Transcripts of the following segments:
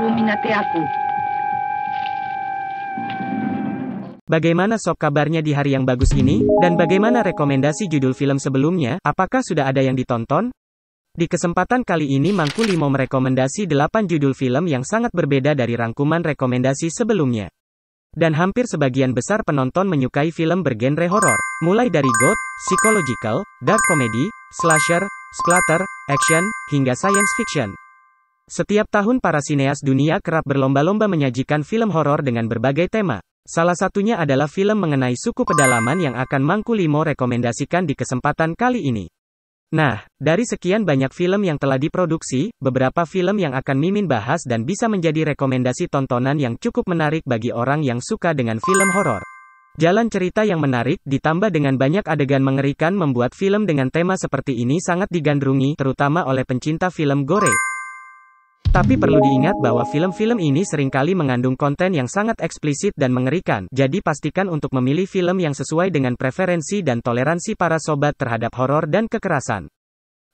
minate aku. Bagaimana sob kabarnya di hari yang bagus ini? Dan bagaimana rekomendasi judul film sebelumnya? Apakah sudah ada yang ditonton? Di kesempatan kali ini Mangku Limo merekomendasi 8 judul film yang sangat berbeda dari rangkuman rekomendasi sebelumnya. Dan hampir sebagian besar penonton menyukai film bergenre horor. Mulai dari goth, psychological, dark comedy, slasher, splatter, action, hingga science fiction. Setiap tahun para sineas dunia kerap berlomba-lomba menyajikan film horor dengan berbagai tema. Salah satunya adalah film mengenai suku pedalaman yang akan Mangku Limo rekomendasikan di kesempatan kali ini. Nah, dari sekian banyak film yang telah diproduksi, beberapa film yang akan Mimin bahas dan bisa menjadi rekomendasi tontonan yang cukup menarik bagi orang yang suka dengan film horor. Jalan cerita yang menarik, ditambah dengan banyak adegan mengerikan membuat film dengan tema seperti ini sangat digandrungi, terutama oleh pencinta film gore. Tapi perlu diingat bahwa film-film ini seringkali mengandung konten yang sangat eksplisit dan mengerikan, jadi pastikan untuk memilih film yang sesuai dengan preferensi dan toleransi para sobat terhadap horor dan kekerasan.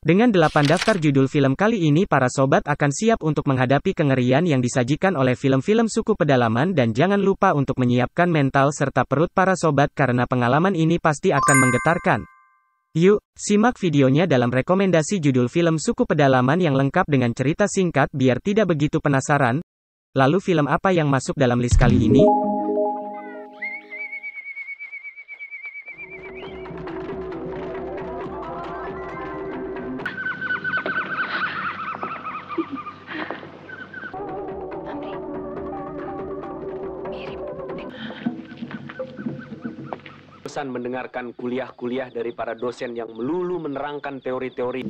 Dengan 8 daftar judul film kali ini para sobat akan siap untuk menghadapi kengerian yang disajikan oleh film-film suku pedalaman dan jangan lupa untuk menyiapkan mental serta perut para sobat karena pengalaman ini pasti akan menggetarkan. Yuk, simak videonya dalam rekomendasi judul film suku pedalaman yang lengkap dengan cerita singkat biar tidak begitu penasaran. Lalu film apa yang masuk dalam list kali ini? Bosan mendengarkan kuliah-kuliah dari para dosen yang melulu menerangkan teori-teori.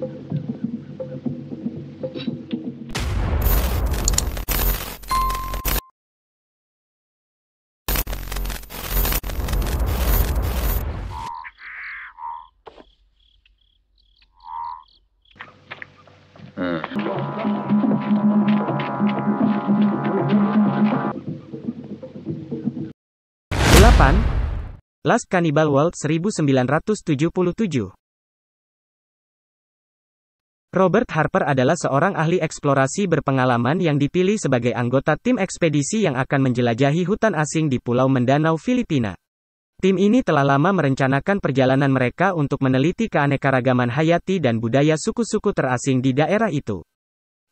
Last Cannibal World 1977. Robert Harper adalah seorang ahli eksplorasi berpengalaman yang dipilih sebagai anggota tim ekspedisi yang akan menjelajahi hutan asing di Pulau Mindanao, Filipina. Tim ini telah lama merencanakan perjalanan mereka untuk meneliti keanekaragaman hayati dan budaya suku-suku terasing di daerah itu.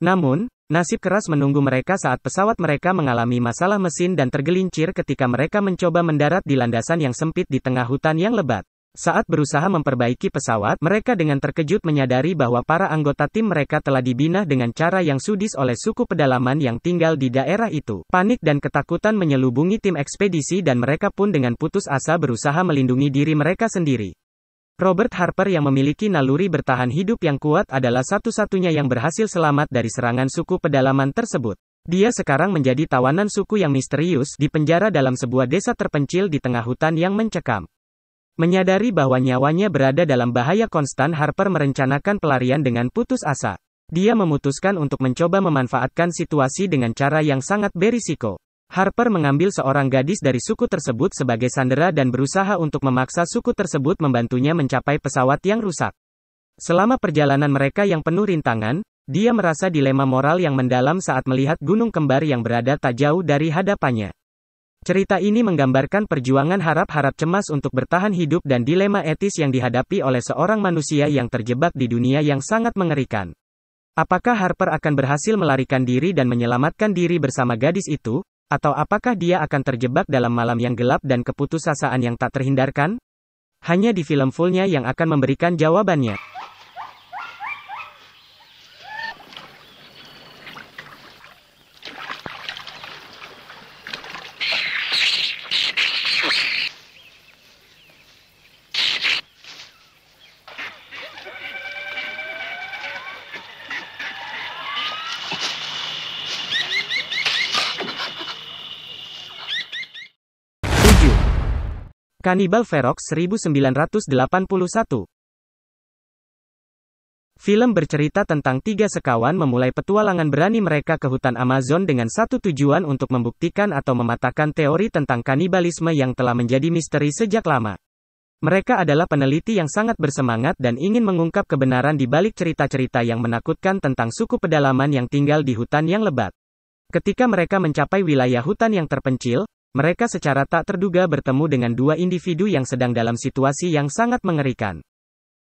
Namun, nasib keras menunggu mereka saat pesawat mereka mengalami masalah mesin dan tergelincir ketika mereka mencoba mendarat di landasan yang sempit di tengah hutan yang lebat. Saat berusaha memperbaiki pesawat, mereka dengan terkejut menyadari bahwa para anggota tim mereka telah dibina dengan cara yang sudis oleh suku pedalaman yang tinggal di daerah itu. Panik dan ketakutan menyelubungi tim ekspedisi dan mereka pun dengan putus asa berusaha melindungi diri mereka sendiri. Robert Harper yang memiliki naluri bertahan hidup yang kuat adalah satu-satunya yang berhasil selamat dari serangan suku pedalaman tersebut. Dia sekarang menjadi tawanan suku yang misterius, di penjara dalam sebuah desa terpencil di tengah hutan yang mencekam. Menyadari bahwa nyawanya berada dalam bahaya konstan, Harper merencanakan pelarian dengan putus asa. Dia memutuskan untuk mencoba memanfaatkan situasi dengan cara yang sangat berisiko. Harper mengambil seorang gadis dari suku tersebut sebagai sandera dan berusaha untuk memaksa suku tersebut membantunya mencapai pesawat yang rusak. Selama perjalanan mereka yang penuh rintangan, dia merasa dilema moral yang mendalam saat melihat gunung kembar yang berada tak jauh dari hadapannya. Cerita ini menggambarkan perjuangan harap-harap cemas untuk bertahan hidup dan dilema etis yang dihadapi oleh seorang manusia yang terjebak di dunia yang sangat mengerikan. Apakah Harper akan berhasil melarikan diri dan menyelamatkan diri bersama gadis itu? Atau apakah dia akan terjebak dalam malam yang gelap dan keputusasaan yang tak terhindarkan? Hanya di film fullnya yang akan memberikan jawabannya. Cannibal Ferox 1981. Film bercerita tentang 3 sekawan memulai petualangan berani mereka ke hutan Amazon dengan satu tujuan untuk membuktikan atau mematahkan teori tentang kanibalisme yang telah menjadi misteri sejak lama. Mereka adalah peneliti yang sangat bersemangat dan ingin mengungkap kebenaran di balik cerita-cerita yang menakutkan tentang suku pedalaman yang tinggal di hutan yang lebat. Ketika mereka mencapai wilayah hutan yang terpencil, mereka secara tak terduga bertemu dengan dua individu yang sedang dalam situasi yang sangat mengerikan.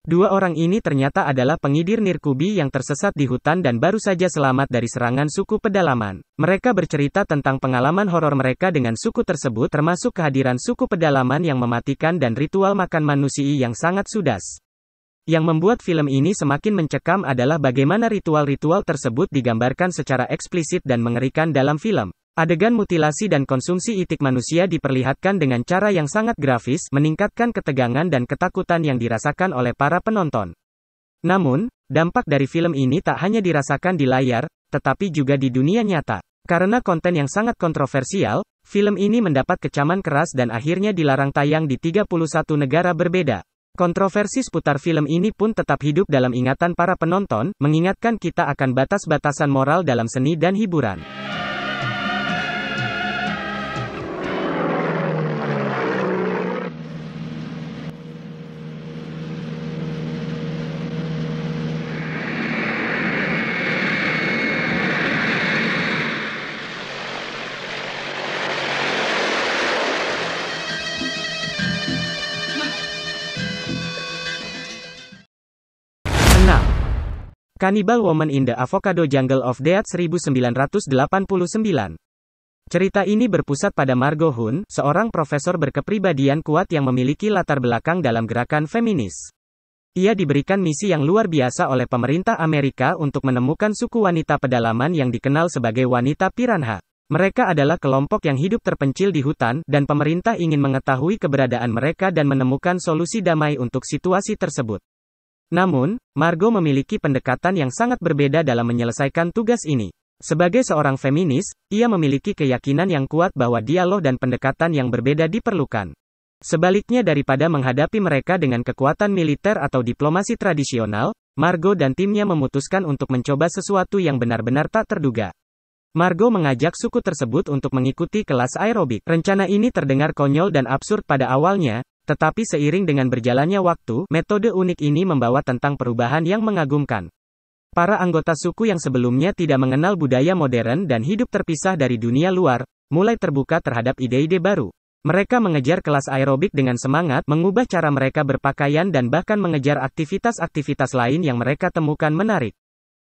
Dua orang ini ternyata adalah pengidir nirkubi yang tersesat di hutan dan baru saja selamat dari serangan suku pedalaman. Mereka bercerita tentang pengalaman horor mereka dengan suku tersebut, termasuk kehadiran suku pedalaman yang mematikan dan ritual makan manusia yang sangat sudas. Yang membuat film ini semakin mencekam adalah bagaimana ritual-ritual tersebut digambarkan secara eksplisit dan mengerikan dalam film. Adegan mutilasi dan konsumsi itik manusia diperlihatkan dengan cara yang sangat grafis, meningkatkan ketegangan dan ketakutan yang dirasakan oleh para penonton. Namun, dampak dari film ini tak hanya dirasakan di layar, tetapi juga di dunia nyata. Karena konten yang sangat kontroversial, film ini mendapat kecaman keras dan akhirnya dilarang tayang di 31 negara berbeda. Kontroversi seputar film ini pun tetap hidup dalam ingatan para penonton, mengingatkan kita akan batas-batasan moral dalam seni dan hiburan. Cannibal Woman in the Avocado Jungle of Death 1989. Cerita ini berpusat pada Margot Hun, seorang profesor berkepribadian kuat yang memiliki latar belakang dalam gerakan feminis. Ia diberikan misi yang luar biasa oleh pemerintah Amerika untuk menemukan suku wanita pedalaman yang dikenal sebagai wanita piranha. Mereka adalah kelompok yang hidup terpencil di hutan, dan pemerintah ingin mengetahui keberadaan mereka dan menemukan solusi damai untuk situasi tersebut. Namun, Margot memiliki pendekatan yang sangat berbeda dalam menyelesaikan tugas ini. Sebagai seorang feminis, ia memiliki keyakinan yang kuat bahwa dialog dan pendekatan yang berbeda diperlukan. Sebaliknya daripada menghadapi mereka dengan kekuatan militer atau diplomasi tradisional, Margot dan timnya memutuskan untuk mencoba sesuatu yang benar-benar tak terduga. Margot mengajak suku tersebut untuk mengikuti kelas aerobik. Rencana ini terdengar konyol dan absurd pada awalnya, tetapi seiring dengan berjalannya waktu, metode unik ini membawa tentang perubahan yang mengagumkan. Para anggota suku yang sebelumnya tidak mengenal budaya modern dan hidup terpisah dari dunia luar, mulai terbuka terhadap ide-ide baru. Mereka mengejar kelas aerobik dengan semangat, mengubah cara mereka berpakaian dan bahkan mengejar aktivitas-aktivitas lain yang mereka temukan menarik.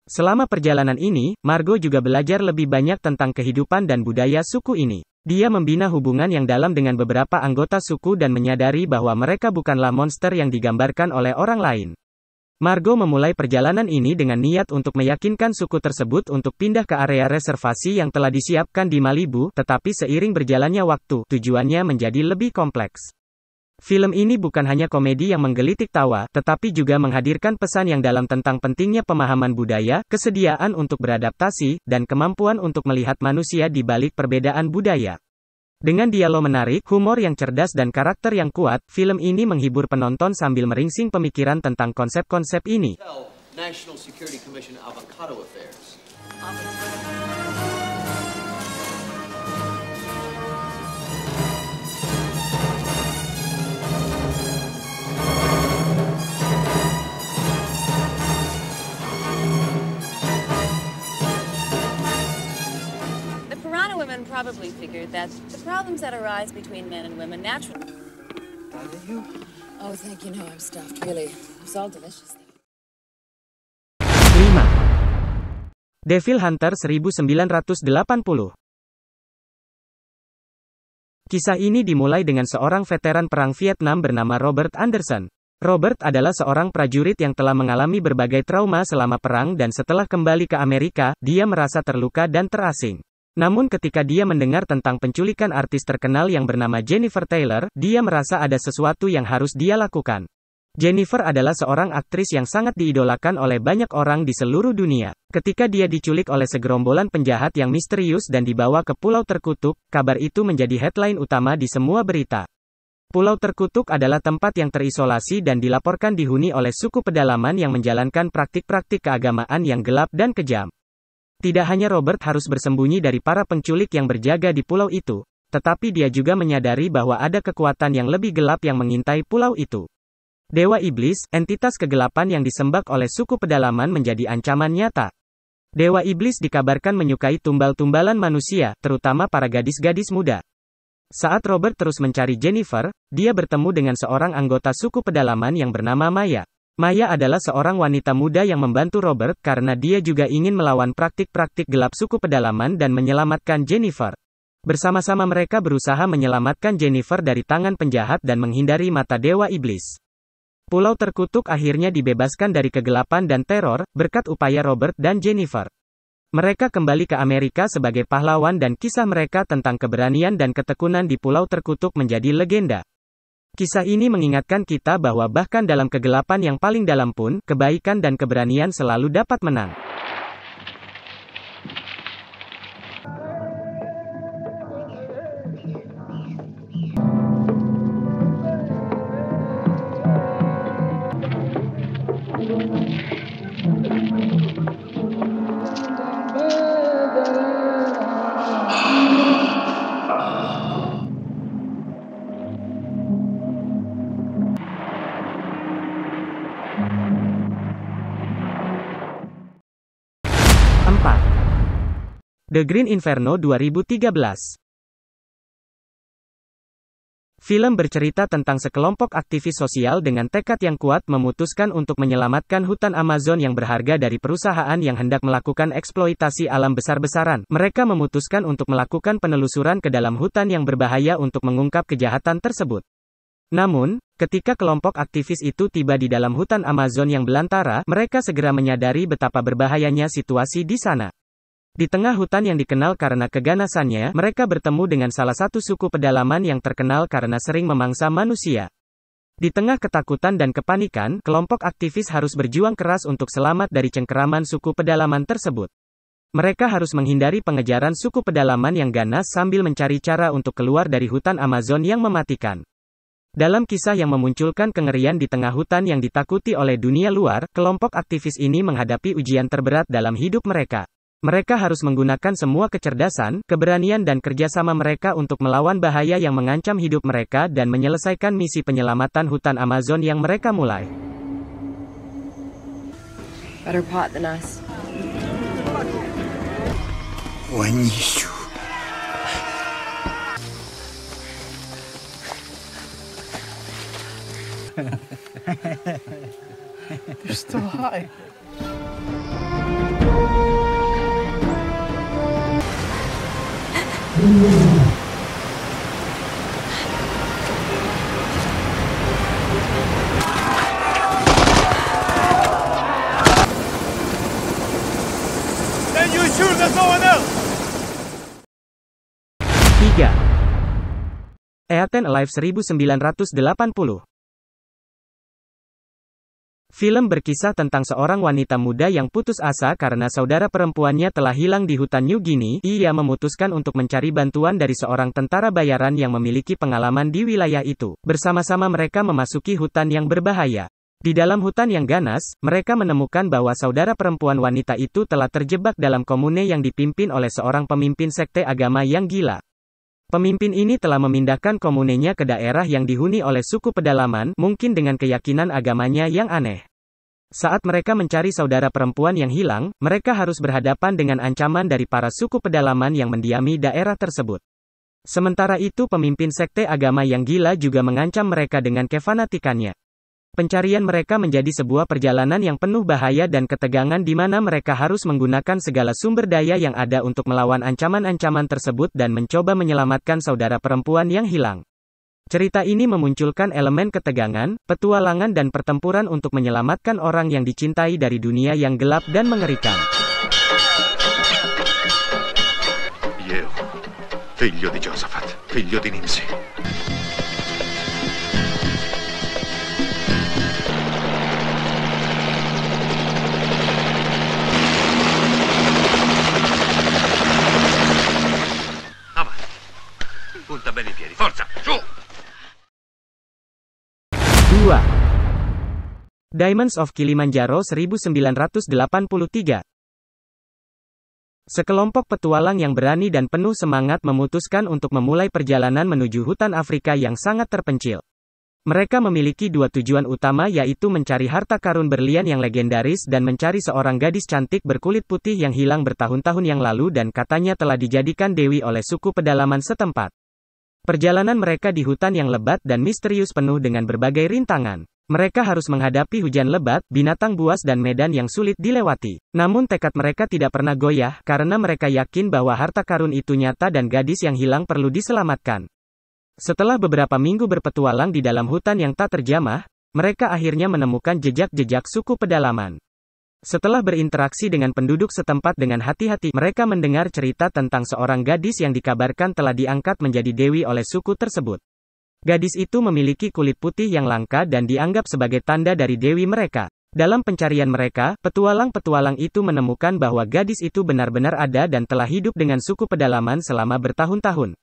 Selama perjalanan ini, Margot juga belajar lebih banyak tentang kehidupan dan budaya suku ini. Dia membina hubungan yang dalam dengan beberapa anggota suku dan menyadari bahwa mereka bukanlah monster yang digambarkan oleh orang lain. Margot memulai perjalanan ini dengan niat untuk meyakinkan suku tersebut untuk pindah ke area reservasi yang telah disiapkan di Malibu, tetapi seiring berjalannya waktu, tujuannya menjadi lebih kompleks. Film ini bukan hanya komedi yang menggelitik tawa, tetapi juga menghadirkan pesan yang dalam tentang pentingnya pemahaman budaya, kesediaan untuk beradaptasi, dan kemampuan untuk melihat manusia di balik perbedaan budaya. Dengan dialog menarik, humor yang cerdas dan karakter yang kuat, film ini menghibur penonton sambil meringsing pemikiran tentang konsep-konsep ini. National Security Commission Avocado Affairs. Women probably figured that the problems that arise between men and women naturally. Are you? Oh, thank you. No, I'm stuffed. Really, it's all delicious. 5. Devil Hunter 1980. Kisah ini dimulai dengan seorang veteran perang Vietnam bernama Robert Anderson. Robert adalah seorang prajurit yang telah mengalami berbagai trauma selama perang dan setelah kembali ke Amerika, dia merasa terluka dan terasing. Namun ketika dia mendengar tentang penculikan artis terkenal yang bernama Jennifer Taylor, dia merasa ada sesuatu yang harus dia lakukan. Jennifer adalah seorang aktris yang sangat diidolakan oleh banyak orang di seluruh dunia. Ketika dia diculik oleh segerombolan penjahat yang misterius dan dibawa ke Pulau Terkutuk, kabar itu menjadi headline utama di semua berita. Pulau Terkutuk adalah tempat yang terisolasi dan dilaporkan dihuni oleh suku pedalaman yang menjalankan praktik-praktik keagamaan yang gelap dan kejam. Tidak hanya Robert harus bersembunyi dari para penculik yang berjaga di pulau itu, tetapi dia juga menyadari bahwa ada kekuatan yang lebih gelap yang mengintai pulau itu. Dewa Iblis, entitas kegelapan yang disembah oleh suku pedalaman menjadi ancaman nyata. Dewa Iblis dikabarkan menyukai tumbal-tumbalan manusia, terutama para gadis-gadis muda. Saat Robert terus mencari Jennifer, dia bertemu dengan seorang anggota suku pedalaman yang bernama Maya. Maya adalah seorang wanita muda yang membantu Robert karena dia juga ingin melawan praktik-praktik gelap suku pedalaman dan menyelamatkan Jennifer. Bersama-sama mereka berusaha menyelamatkan Jennifer dari tangan penjahat dan menghindari mata Dewa Iblis. Pulau Terkutuk akhirnya dibebaskan dari kegelapan dan teror, berkat upaya Robert dan Jennifer. Mereka kembali ke Amerika sebagai pahlawan dan kisah mereka tentang keberanian dan ketekunan di Pulau Terkutuk menjadi legenda. Kisah ini mengingatkan kita bahwa bahkan dalam kegelapan yang paling dalam pun, kebaikan dan keberanian selalu dapat menang. The Green Inferno 2013. Film bercerita tentang sekelompok aktivis sosial dengan tekad yang kuat memutuskan untuk menyelamatkan hutan Amazon yang berharga dari perusahaan yang hendak melakukan eksploitasi alam besar-besaran. Mereka memutuskan untuk melakukan penelusuran ke dalam hutan yang berbahaya untuk mengungkap kejahatan tersebut. Namun, ketika kelompok aktivis itu tiba di dalam hutan Amazon yang belantara, mereka segera menyadari betapa berbahayanya situasi di sana. Di tengah hutan yang dikenal karena keganasannya, mereka bertemu dengan salah satu suku pedalaman yang terkenal karena sering memangsa manusia. Di tengah ketakutan dan kepanikan, kelompok aktivis harus berjuang keras untuk selamat dari cengkeraman suku pedalaman tersebut. Mereka harus menghindari pengejaran suku pedalaman yang ganas sambil mencari cara untuk keluar dari hutan Amazon yang mematikan. Dalam kisah yang memunculkan kengerian di tengah hutan yang ditakuti oleh dunia luar, kelompok aktivis ini menghadapi ujian terberat dalam hidup mereka. Mereka harus menggunakan semua kecerdasan, keberanian dan kerjasama mereka untuk melawan bahaya yang mengancam hidup mereka dan menyelesaikan misi penyelamatan hutan Amazon yang mereka mulai. Better pot than us. They're still high. Then you shoot at someone else. 3. Eaten Alive 1980. Film berkisah tentang seorang wanita muda yang putus asa karena saudara perempuannya telah hilang di hutan New Guinea. Ia memutuskan untuk mencari bantuan dari seorang tentara bayaran yang memiliki pengalaman di wilayah itu. Bersama-sama mereka memasuki hutan yang berbahaya. Di dalam hutan yang ganas, mereka menemukan bahwa saudara perempuan wanita itu telah terjebak dalam komune yang dipimpin oleh seorang pemimpin sekte agama yang gila. Pemimpin ini telah memindahkan komunenya ke daerah yang dihuni oleh suku pedalaman, mungkin dengan keyakinan agamanya yang aneh. Saat mereka mencari saudara perempuan yang hilang, mereka harus berhadapan dengan ancaman dari para suku pedalaman yang mendiami daerah tersebut. Sementara itu pemimpin sekte agama yang gila juga mengancam mereka dengan kefanatikannya. Pencarian mereka menjadi sebuah perjalanan yang penuh bahaya dan ketegangan di mana mereka harus menggunakan segala sumber daya yang ada untuk melawan ancaman-ancaman tersebut dan mencoba menyelamatkan saudara perempuan yang hilang. Cerita ini memunculkan elemen ketegangan, petualangan dan pertempuran untuk menyelamatkan orang yang dicintai dari dunia yang gelap dan mengerikan. Yeo, figlio di Josaphat, figlio di Nimsi. Punta bene i piedi, forza, su! 2. Diamonds of Kilimanjaro 1983. Sekelompok petualang yang berani dan penuh semangat memutuskan untuk memulai perjalanan menuju hutan Afrika yang sangat terpencil. Mereka memiliki dua tujuan utama, yaitu mencari harta karun berlian yang legendaris dan mencari seorang gadis cantik berkulit putih yang hilang bertahun-tahun yang lalu dan katanya telah dijadikan dewi oleh suku pedalaman setempat. Perjalanan mereka di hutan yang lebat dan misterius penuh dengan berbagai rintangan. Mereka harus menghadapi hujan lebat, binatang buas dan medan yang sulit dilewati. Namun tekad mereka tidak pernah goyah, karena mereka yakin bahwa harta karun itu nyata dan gadis yang hilang perlu diselamatkan. Setelah beberapa minggu berpetualang di dalam hutan yang tak terjamah, mereka akhirnya menemukan jejak-jejak suku pedalaman. Setelah berinteraksi dengan penduduk setempat dengan hati-hati, mereka mendengar cerita tentang seorang gadis yang dikabarkan telah diangkat menjadi dewi oleh suku tersebut. Gadis itu memiliki kulit putih yang langka dan dianggap sebagai tanda dari dewi mereka. Dalam pencarian mereka, petualang-petualang itu menemukan bahwa gadis itu benar-benar ada dan telah hidup dengan suku pedalaman selama bertahun-tahun.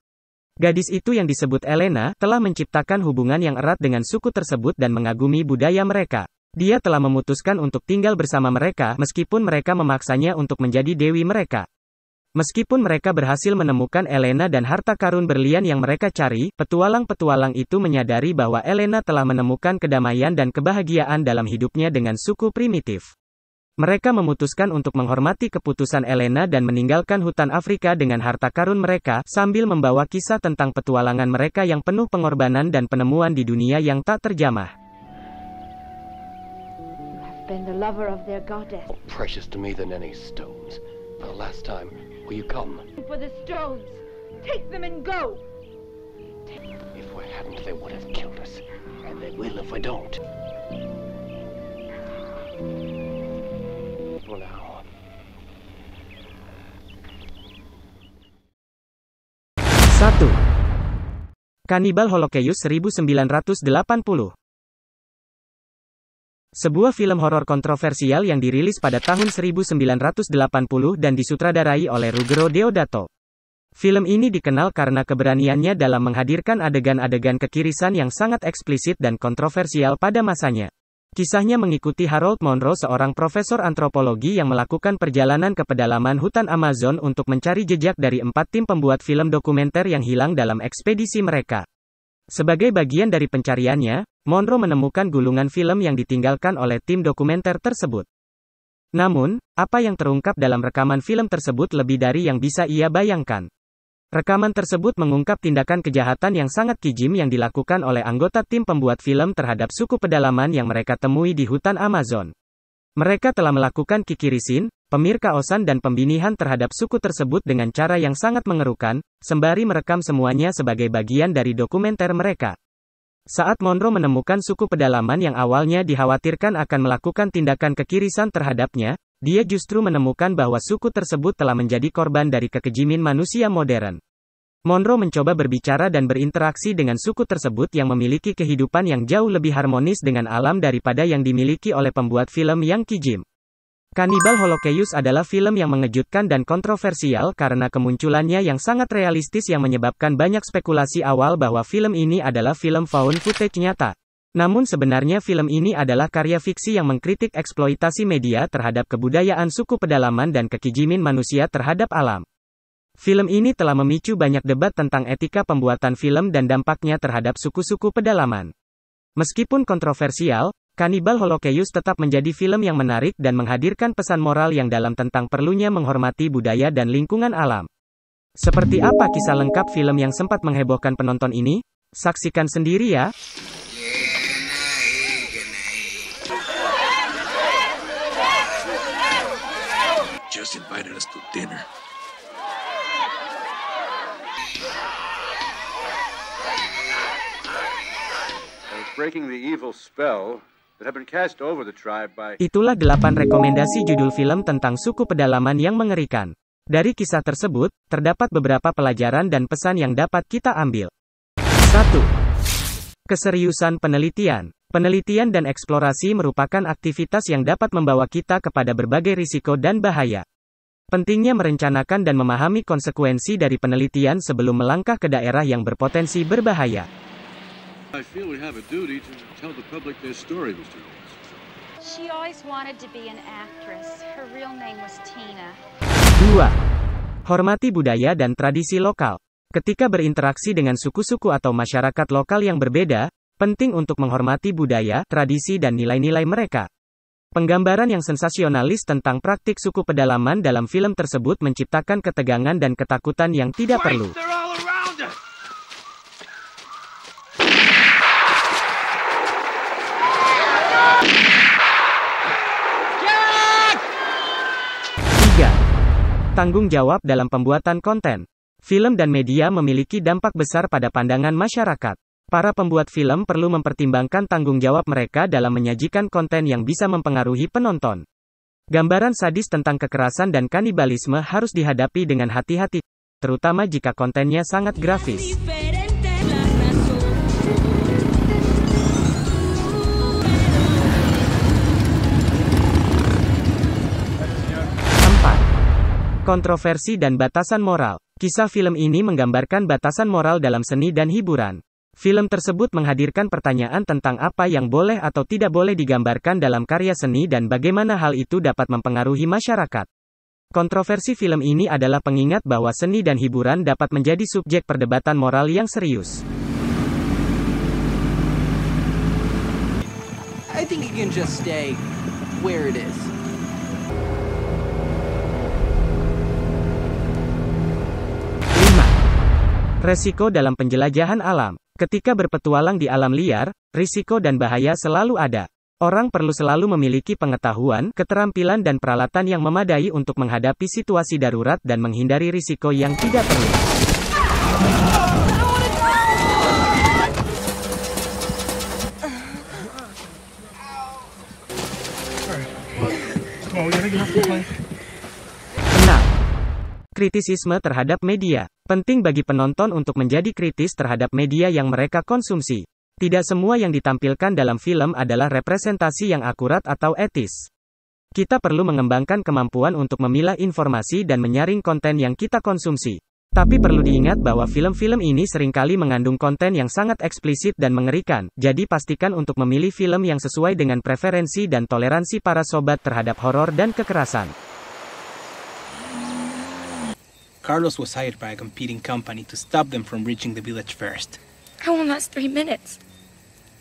Gadis itu yang disebut Elena, telah menciptakan hubungan yang erat dengan suku tersebut dan mengagumi budaya mereka. Dia telah memutuskan untuk tinggal bersama mereka, meskipun mereka memaksanya untuk menjadi dewi mereka. Meskipun mereka berhasil menemukan Elena dan harta karun berlian yang mereka cari, petualang-petualang itu menyadari bahwa Elena telah menemukan kedamaian dan kebahagiaan dalam hidupnya dengan suku primitif. Mereka memutuskan untuk menghormati keputusan Elena dan meninggalkan hutan Afrika dengan harta karun mereka, sambil membawa kisah tentang petualangan mereka yang penuh pengorbanan dan penemuan di dunia yang tak terjamah. Been the lover of their goddess. More precious to me than any stones. For the last time, will you come? For the stones. Take them and go. If we hadn't, they would have killed us. And they will if we don't. For now. 1. Cannibal Holocaust 1980. Sebuah film horor kontroversial yang dirilis pada tahun 1980 dan disutradarai oleh Ruggero Deodato. Film ini dikenal karena keberaniannya dalam menghadirkan adegan-adegan kekirisan yang sangat eksplisit dan kontroversial pada masanya. Kisahnya mengikuti Harold Monroe, seorang profesor antropologi yang melakukan perjalanan ke pedalaman hutan Amazon untuk mencari jejak dari 4 tim pembuat film dokumenter yang hilang dalam ekspedisi mereka. Sebagai bagian dari pencariannya, Monroe menemukan gulungan film yang ditinggalkan oleh tim dokumenter tersebut. Namun, apa yang terungkap dalam rekaman film tersebut lebih dari yang bisa ia bayangkan. Rekaman tersebut mengungkap tindakan kejahatan yang sangat kejam yang dilakukan oleh anggota tim pembuat film terhadap suku pedalaman yang mereka temui di hutan Amazon. Mereka telah melakukan kikirisin, pemirkaosan dan pembinihan terhadap suku tersebut dengan cara yang sangat mengerukan, sembari merekam semuanya sebagai bagian dari dokumenter mereka. Saat Monroe menemukan suku pedalaman yang awalnya dikhawatirkan akan melakukan tindakan kekirisan terhadapnya, dia justru menemukan bahwa suku tersebut telah menjadi korban dari kekejiman manusia modern. Monroe mencoba berbicara dan berinteraksi dengan suku tersebut yang memiliki kehidupan yang jauh lebih harmonis dengan alam daripada yang dimiliki oleh pembuat film yang kejam. Cannibal Holocaust adalah film yang mengejutkan dan kontroversial karena kemunculannya yang sangat realistis yang menyebabkan banyak spekulasi awal bahwa film ini adalah film found footage nyata. Namun sebenarnya film ini adalah karya fiksi yang mengkritik eksploitasi media terhadap kebudayaan suku pedalaman dan kekejiman manusia terhadap alam. Film ini telah memicu banyak debat tentang etika pembuatan film dan dampaknya terhadap suku-suku pedalaman. Meskipun kontroversial, Cannibal Holocaust tetap menjadi film yang menarik dan menghadirkan pesan moral yang dalam tentang perlunya menghormati budaya dan lingkungan alam. Seperti apa kisah lengkap film yang sempat menghebohkan penonton ini? Saksikan sendiri ya. Just invited us to dinner. Breaking the evil spell that had been cast over the tribe by... Itulah 8 rekomendasi judul film tentang suku pedalaman yang mengerikan. Dari kisah tersebut, terdapat beberapa pelajaran dan pesan yang dapat kita ambil. 1. Keseriusan penelitian. Penelitian dan eksplorasi merupakan aktivitas yang dapat membawa kita kepada berbagai risiko dan bahaya. Pentingnya merencanakan dan memahami konsekuensi dari penelitian sebelum melangkah ke daerah yang berpotensi berbahaya. I feel we have a duty to tell the public their story, Mr. Rhodes. She always wanted to be an actress. Her real name was Tina. 2. Hormati budaya dan tradisi lokal. Ketika berinteraksi dengan suku-suku atau masyarakat lokal yang berbeda, Penting untuk menghormati budaya, tradisi dan nilai-nilai mereka. Penggambaran yang sensasionalis tentang praktik suku pedalaman dalam film tersebut menciptakan ketegangan dan ketakutan yang tidak perlu. 3. Tanggung jawab dalam pembuatan konten. Film dan media memiliki dampak besar pada pandangan masyarakat. Para pembuat film perlu mempertimbangkan tanggung jawab mereka dalam menyajikan konten yang bisa mempengaruhi penonton. Gambaran sadis tentang kekerasan dan kanibalisme harus dihadapi dengan hati-hati, terutama jika kontennya sangat grafis. 4. Kontroversi dan batasan moral. Kisah film ini menggambarkan batasan moral dalam seni dan hiburan. Film tersebut menghadirkan pertanyaan tentang apa yang boleh atau tidak boleh digambarkan dalam karya seni dan bagaimana hal itu dapat mempengaruhi masyarakat. Kontroversi film ini adalah pengingat bahwa seni dan hiburan dapat menjadi subjek perdebatan moral yang serius. I think you can just stay where it is. 5. Resiko dalam penjelajahan alam. Ketika berpetualang di alam liar, risiko dan bahaya selalu ada. Orang perlu selalu memiliki pengetahuan, keterampilan dan peralatan yang memadai untuk menghadapi situasi darurat dan menghindari risiko yang tidak perlu. Kritisisme terhadap media. Penting bagi penonton untuk menjadi kritis terhadap media yang mereka konsumsi. Tidak semua yang ditampilkan dalam film adalah representasi yang akurat atau etis. Kita perlu mengembangkan kemampuan untuk memilah informasi dan menyaring konten yang kita konsumsi. Tapi perlu diingat bahwa film-film ini seringkali mengandung konten yang sangat eksplisit dan mengerikan, jadi pastikan untuk memilih film yang sesuai dengan preferensi dan toleransi para sobat terhadap horor dan kekerasan. Carlos was hired by a competing company to stop them from reaching the village first. I won't last 3 minutes.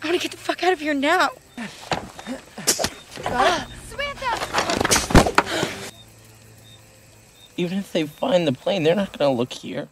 I want to get the fuck out of here now. Samantha! Even if they find the plane, they're not gonna look here.